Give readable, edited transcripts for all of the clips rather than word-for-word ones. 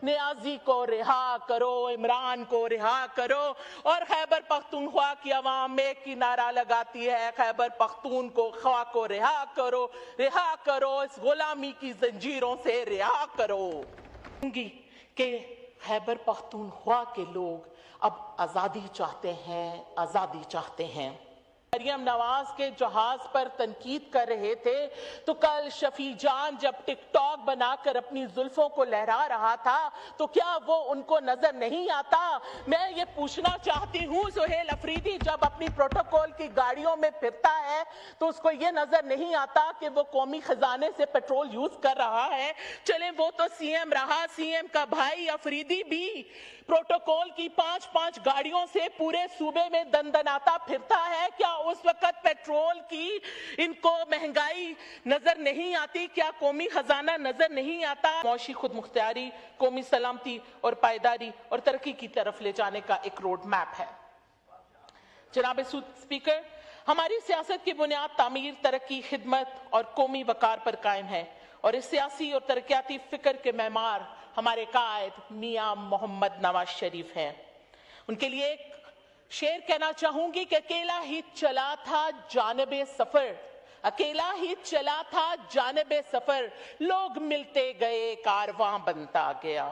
नियाजी को रिहा करो, इमरान को रिहा करो। और खैबर पख्तूनख्वा की आवाम एक ही नारा लगाती है, खैबर पख्तूनख्वा को रिहा करो, इस गुलामी की जंजीरों से रिहा करो। कि खैबर पख्तूनख्वा के लोग अब आज़ादी चाहते हैं। मरियम नवाज के जहाज पर तनकीद कर रहे थे तो कल शफी जान जब टिकटॉक बनाकर अपनी जुल्फों को लहरा रहा था तो क्या वो उनको नजर नहीं आता? मैं ये पूछना चाहती हूँ, सुहेल अफरीदी जब अपनी प्रोटोकॉल की गाड़ियों में फिरता है तो उसको ये नजर नहीं आता कि वो कौमी खजाने से पेट्रोल यूज कर रहा है? चले वो तो सीएम रहा, सीएम का भाई अफरीदी भी प्रोटोकॉल की 5-5 गाड़ियों से पूरे सूबे में दंदनाता फिरता है। क्या उस वक्त पेट्रोल की इनको महंगाई नजर नहीं आती? क्या कौमी खजाना नजर नहीं आता? मौशी खुद मुख्तियारी, कौमी सलामती और पायदारी और तरक्की की तरफ ले जाने का एक रोड मैप है। जनाब स्पीकर, हमारी सियासत की बुनियाद तामीर, तरक्की, खिदमत और कौमी वकार पर कायम है और इस सियासी और तरक्याती फिक्र के मेमार हमारे कायद मियां मोहम्मद नवाज शरीफ हैं। उनके लिए एक शेर कहना चाहूंगी कि अकेला ही चला था जानिबे सफर, लोग मिलते गए, कारवां बनता गया।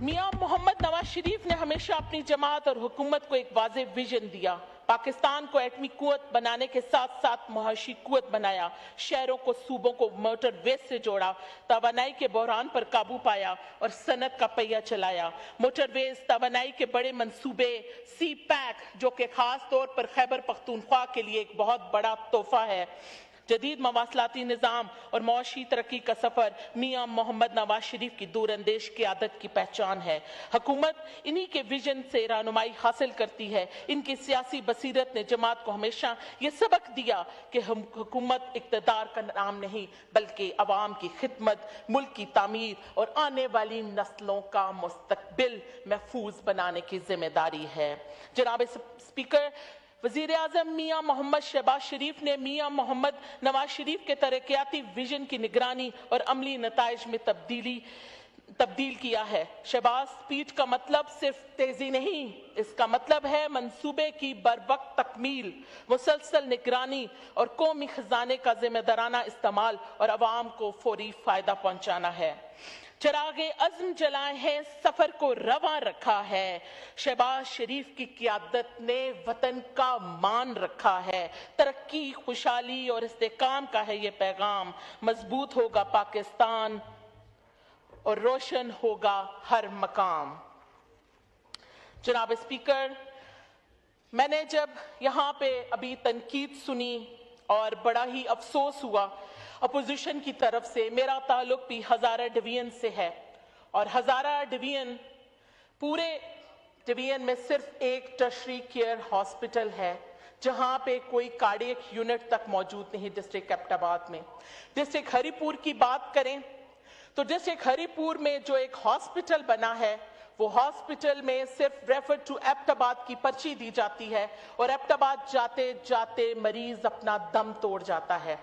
मियां मोहम्मद नवाज शरीफ ने हमेशा अपनी जमात और हुकूमत को एक वाज़ेह विजन दिया। पाकिस्तान को एटमी कुव्वत बनाने के साथ साथ मुआशी कुव्वत बनाया, शहरों को, सूबों को मोटरवे से जोड़ा, तवानाई के बहरान पर काबू पाया और सनत का पहिया चलाया। मोटरवेज, तवानाई के बड़े मंसूबे, सी पैक जो कि खास तौर पर खैबर पख्तूनख्वा के लिए एक बहुत बड़ा तोहफा है, जदीद मवासलाती निज़ाम और मुआशी तरक्की का सफर मियां मोहम्मद नवाज शरीफ की दूरअंदेश क़ियादत की पहचान है। हुकूमत इन्हीं के विजन से रहनुमाई हासिल करती है। इनकी सियासी बसीरत ने जमात को हमेशा ये सबक दिया कि हुकूमत इक़्तिदार का नाम नहीं बल्कि अवाम की खिदमत, मुल्क की तामीर और आने वाली नस्लों का मुस्तकबिल महफूज बनाने की जिम्मेदारी है। जनाब स्पीकर, वज़ीर आज़म मियां मोहम्मद शहबाज शरीफ ने मियां मोहम्मद नवाज शरीफ के तरक्याती विजन की निगरानी और अमली नताइज में तब्दील किया है। शहबाज स्पीड का मतलब सिर्फ तेजी नहीं, इसका मतलब है मंसूबे की बरवक्त तकमील, मुसलसल निगरानी और कौमी खजाने का जिम्मेदाराना इस्तेमाल और अवाम को फौरी फायदा पहुंचाना है। चरागे अज़्म जलाए हैं, सफर को रवां रखा है। शहबाज शरीफ की क़ियादत ने वतन का मान रखा है। तरक्की, खुशहाली और इस्तेहकाम का है ये पैगाम। मजबूत होगा पाकिस्तान और रोशन होगा हर मकाम। जनाब स्पीकर, मैंने जब यहाँ पे अभी तनकीद सुनी और बड़ा ही अफसोस हुआ। अपोजिशन की तरफ से मेरा ताल्लुक भी हज़ारा डिवीजन से है और हज़ारा डिवीजन, पूरे डिवीजन में सिर्फ एक टर्शरी केयर हॉस्पिटल है जहां पे कोई कार्डियक यूनिट तक मौजूद नहीं डिस्ट्रिक्ट एबटाबाद में। डिस्ट्रिक्ट हरीपुर की बात करें तो डिस्ट्रिक्ट हरीपुर में जो एक हॉस्पिटल बना है वो हॉस्पिटल में सिर्फ रेफर टू एबटाबाद की पर्ची दी जाती है और एबटाबाद जाते जाते मरीज अपना दम तोड़ जाता है।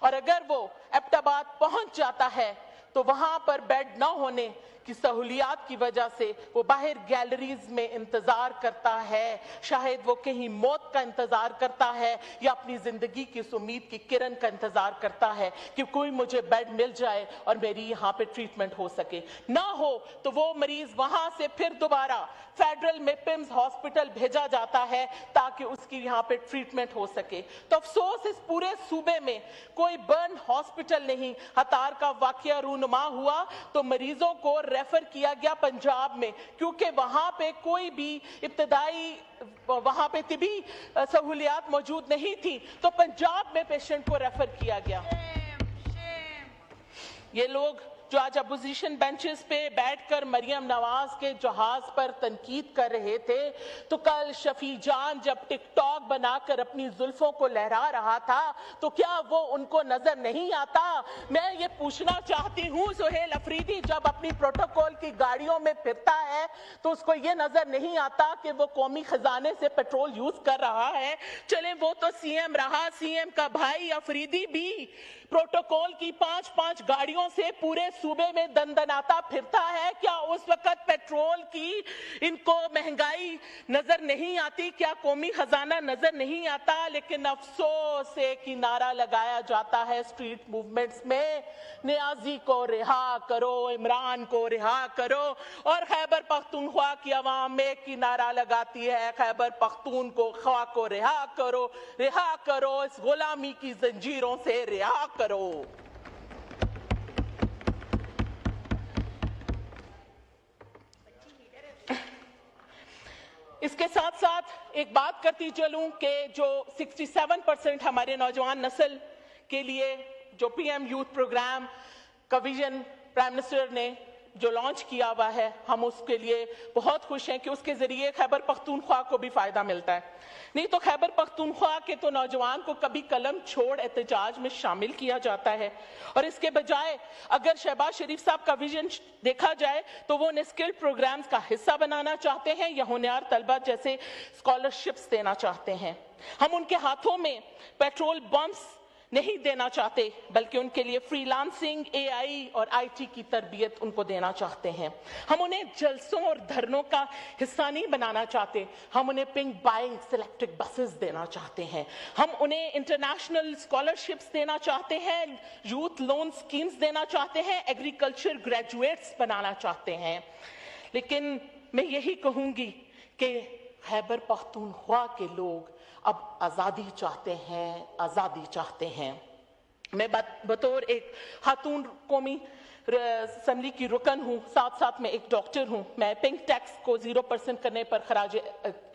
और अगर वो एबटाबाद पहुंच जाता है तो वहां पर बेड न होने की सहूलियात की वजह से वो बाहर गैलरीज में इंतजार करता है, शायद वो कहीं मौत का इंतजार करता है या अपनी जिंदगी की उस उम्मीद की किरण का इंतजार करता है कि कोई मुझे बेड मिल जाए और मेरी यहाँ पे ट्रीटमेंट हो सके। ना हो तो वो मरीज वहां से फिर दोबारा फेडरल में पिम्स हॉस्पिटल भेजा जाता है ताकि उसकी यहाँ पे ट्रीटमेंट हो सके। तो अफसोस इस पूरे सूबे में कोई बर्न हॉस्पिटल नहीं। हतार का वाकया रूनुमा हुआ तो मरीजों को रेफर किया गया पंजाब में, क्योंकि वहां पे कोई भी इब्तदाई वहां पे तिबी सहूलियात मौजूद नहीं थी तो पंजाब में पेशेंट को रेफर किया गया। ये लोग जो आज अपोजिशन बेंचेस पे बैठकर मरियम नवाज के जहाज पर तनकीद कर रहे थे तो कल शफी जान जब टिकटॉक बनाकर अपनी जुल्फों को लहरा रहा था तो क्या वो उनको नजर नहीं आता? मैं ये पूछना चाहती हूँ, सुहेल अफरीदी जब अपनी प्रोटोकॉल की गाड़ियों में फिरता है तो उसको ये नजर नहीं आता कि वो कौमी खजाने से पेट्रोल यूज कर रहा है? चले वो तो सीएम रहा, सीएम का भाई अफरीदी भी प्रोटोकॉल की 5-5 गाड़ियों से पूरे सूबे में दनदनाता फिरता है? क्या उस वक्त पेट्रोल की इनको महंगाई नजर नहीं आती? क्या कौमी खजाना नजर नहीं आता? लेकिन अफसोस एक ही नारा लगाया जाता है स्ट्रीट मूवमेंट्स में, नियाजी को रिहा करो, इमरान को रिहा करो। और खैबर पख्तूनख्वा की आवाम एक ही नारा लगाती है, खैबर पख्तूनख्वा को रिहा करो, इस गुलामी की जंजीरों से रिहा करो। इसके साथ साथ एक बात करती चलूं कि जो 67% हमारे नौजवान नस्ल के लिए जो पीएम यूथ प्रोग्राम का विजन प्राइम मिनिस्टर ने जो लॉन्च किया हुआ है, हम उसके लिए बहुत खुश हैं कि उसके जरिए खैबर पख्तूनख्वा को भी फायदा मिलता है। नहीं तो खैबर पख्तूनख्वा के तो नौजवान को कभी कलम छोड़ एहतजाज में शामिल किया जाता है, और इसके बजाय अगर शहबाज शरीफ साहब का विजन देखा जाए तो वो उन्हें स्किल्ड प्रोग्राम्स का हिस्सा बनाना चाहते हैं या होनहार तलबा जैसे स्कॉलरशिप्स देना चाहते हैं। हम उनके हाथों में पेट्रोल बम्स नहीं देना चाहते, बल्कि उनके लिए फ्रीलांसिंग, एआई और आईटी की तरबियत उनको देना चाहते हैं। हम उन्हें जलसों और धरनों का हिस्सा नहीं बनाना चाहते, हम उन्हें पिंक बाइंग इलेक्ट्रिक बसेस देना चाहते हैं। हम उन्हें इंटरनेशनल स्कॉलरशिप्स देना चाहते हैं, यूथ लोन स्कीम्स देना चाहते हैं, एग्रीकल्चर ग्रेजुएट्स बनाना चाहते हैं। लेकिन मैं यही कहूंगी कि खैबर पख्तूनख्वा के लोग अब आज़ादी चाहते हैं। मैं बतौर एक खातून कौमी असम्बली की रुकन हूँ, साथ साथ में एक डॉक्टर हूँ। मैं पिंक टैक्स को 0% करने पर खराज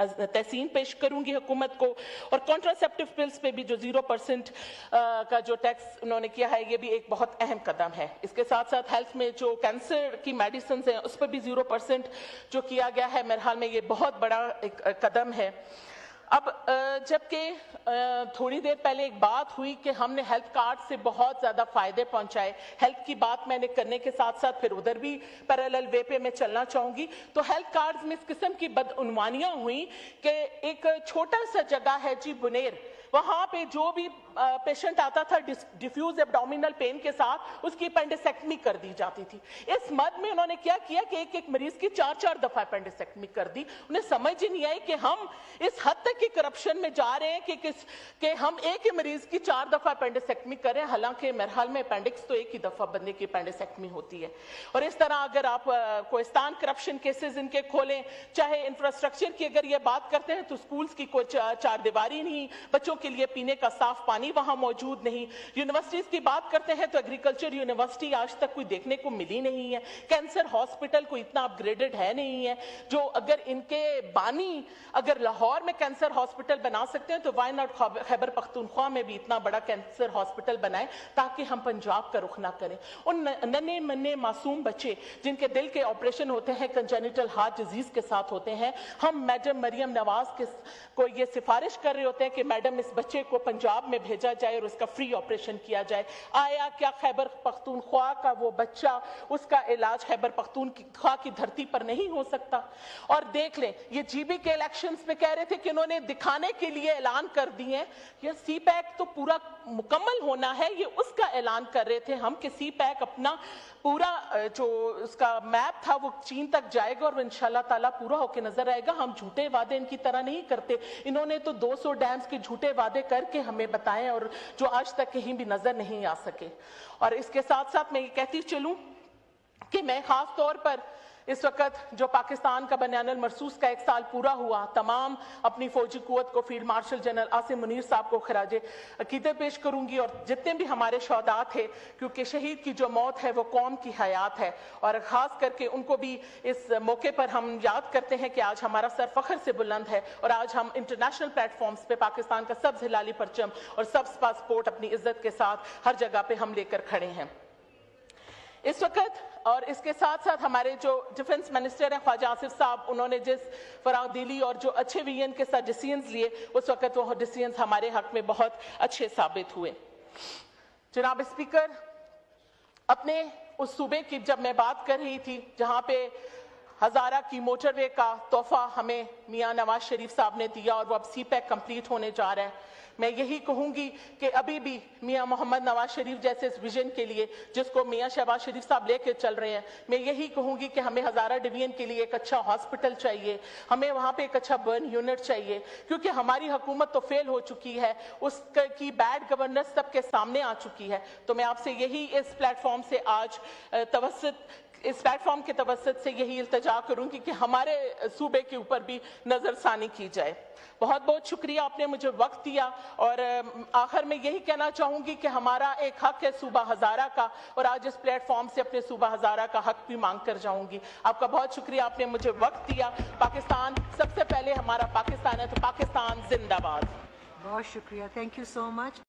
तहसीन पेश करूंगी हुकूमत को, और कॉन्ट्रासेप्टिव पिल्स पे भी जो 0% का जो टैक्स उन्होंने किया है, ये भी एक बहुत अहम कदम है। इसके साथ साथ हेल्थ में जो कैंसर की मेडिसिन हैं उस पर भी 0% जो किया गया है, मेरे ख्याल में ये बहुत बड़ा एक कदम है। अब जबकि थोड़ी देर पहले एक बात हुई कि हमने हेल्थ कार्ड से बहुत ज़्यादा फायदे पहुंचाए, हेल्थ की बात मैंने करने के साथ साथ फिर उधर भी पैरेलल वे पे मैं चलना चाहूँगी। तो हेल्थ कार्ड्स में इस किस्म की बदउनवानियाँ हुई कि एक छोटा सा जगह है जी बुनेर, वहाँ पे जो भी पेशेंट आता था डिफ्यूज एब्डोमिनल पेन के साथ, उसकी अपेंडिसेक्टमी कर दी जाती थी। इस मद में उन्होंने क्या किया कि एक मरीज की 4-4 दफा अपेंडिसेक्टमी कर दी। उन्हें समझ ही नहीं आई कि हम इस हद तक की करप्शन में जा रहे हैं कि हम एक ही मरीज की 4 दफा अपेंडिसेक्टमी करें, हालांकि मेरे ख्याल में अपेंडिक्स तो एक ही दफा बंदे की अपेंडिसेक्टमी होती है। और इस तरह अगर आप कोहिस्तान करप्शन केसेस इनके खोलें, चाहे इंफ्रास्ट्रक्चर की अगर ये बात करते हैं तो स्कूल्स की कोई चार दीवारी नहीं, बच्चों के लिए पीने का साफ पानी वहां मौजूद नहीं। यूनिवर्सिटीज की बात करते हैं तो एग्रीकल्चर यूनिवर्सिटी आज तक कोई देखने को मिली नहीं है। कैंसर हॉस्पिटल कोई इतना अपग्रेडेड है नहीं है, जो अगर इनके बानी अगर लाहौर में कैंसर हॉस्पिटल बना सकते हैं तो वाई नॉट खैबर पख्तूनख्वा में भी इतना बड़ा कैंसर हॉस्पिटल बनाए, ताकि हम पंजाब का रुख ना करें। उन नन्हे मन्ने मासूम बच्चे जिनके दिल के ऑपरेशन होते हैं, कंजेनिटल हार्ट डिजीज के साथ होते हैं, हम मैडम मरियम नवाज को ये सिफारिश कर रहे होते हैं कि मैडम इस बच्चे को पंजाब में भेजा जाए और उसका फ्री ऑपरेशन किया जाए। आया क्या खैबर पख्तूनख्वा का वो बच्चा, उसका इलाज खैबर पख्तूनख्वा की धरती पर नहीं हो सकता? और देख लें, ये जीबी के इलेक्शंस में कह रहे थे कि उन्होंने दिखाने के लिए ऐलान कर दिए हैं, ये सी पैक तो पूरा मुकम्मल होना है, ये उसका ऐलान कर रहे थे हम कि सी पैक अपना पूरा जो उसका मैप था वो चीन तक जाएगा और इंशाल्लाह ताला पूरा होके नजर आएगा। हम झूठे वादे इनकी तरह नहीं करते। इन्होंने तो 200 डैम्स के झूठे वादे करके हमें बताएं, और जो आज तक कहीं भी नजर नहीं आ सके। और इसके साथ साथ मैं ये कहती चलूं कि मैं खास तौर पर इस वक्त जो पाकिस्तान का बयानुल मरसूस का 1 साल पूरा हुआ, तमाम अपनी फौजी कुव्वत को field marshal general Asim Munir साहब को खराजे अकीदत पेश करूंगी, और जितने भी हमारे शहदा थे, क्योंकि शहीद की जो मौत है वो कौम की हयात है, और खास करके उनको भी इस मौके पर हम याद करते हैं कि आज हमारा सर फख्र से बुलंद है, और आज हम इंटरनेशनल प्लेटफॉर्म्स पे पाकिस्तान का सब्ज हिलाली परचम और सब्ज पासपोर्ट अपनी इज्जत के साथ हर जगह पे हम लेकर खड़े हैं इस वक्त। और इसके साथ साथ हमारे जो डिफेंस मिनिस्टर हैं ख्वाजा आसिफ साहब, उन्होंने जिस फरागदिली और जो अच्छे विजन के साथ डिसीजंस लिए, उस वक्त वो डिसीजंस हमारे हक में बहुत अच्छे साबित हुए। जनाब स्पीकर, अपने उस सूबे की जब मैं बात कर रही थी जहां पे हज़ारा की मोटरवे का तोहफा हमें मियां नवाज शरीफ साहब ने दिया और वो अब CPEC कंप्लीट होने जा रहा है। मैं यही कहूंगी कि अभी भी मियां मोहम्मद नवाज शरीफ जैसे इस विजन के लिए जिसको मियां शहबाज शरीफ साहब लेके चल रहे हैं, मैं यही कहूंगी कि हमें हज़ारा डिवीजन के लिए एक अच्छा हॉस्पिटल चाहिए, हमें वहां पे एक अच्छा बर्न यूनिट चाहिए, क्योंकि हमारी हुकूमत तो फेल हो चुकी है, उसकी बैड गवर्नेंस सबके सामने आ चुकी है। तो मैं आपसे यही इस प्लेटफॉर्म से आज इस प्लेटफॉर्म के तवस्सुत से यही इल्तिजा करूंगी कि हमारे सूबे के ऊपर भी नजरसानी की जाए। बहुत बहुत शुक्रिया, आपने मुझे वक्त दिया और आखिर में यही कहना चाहूंगी कि हमारा एक हक है सूबा हज़ारा का, और आज इस प्लेटफॉर्म से अपने सूबा हज़ारा का हक भी मांग कर जाऊंगी। आपका बहुत शुक्रिया, आपने मुझे वक्त दिया। पाकिस्तान सबसे पहले हमारा पाकिस्तान है, तो पाकिस्तान जिंदाबाद। बहुत शुक्रिया, थैंक यू सो मच।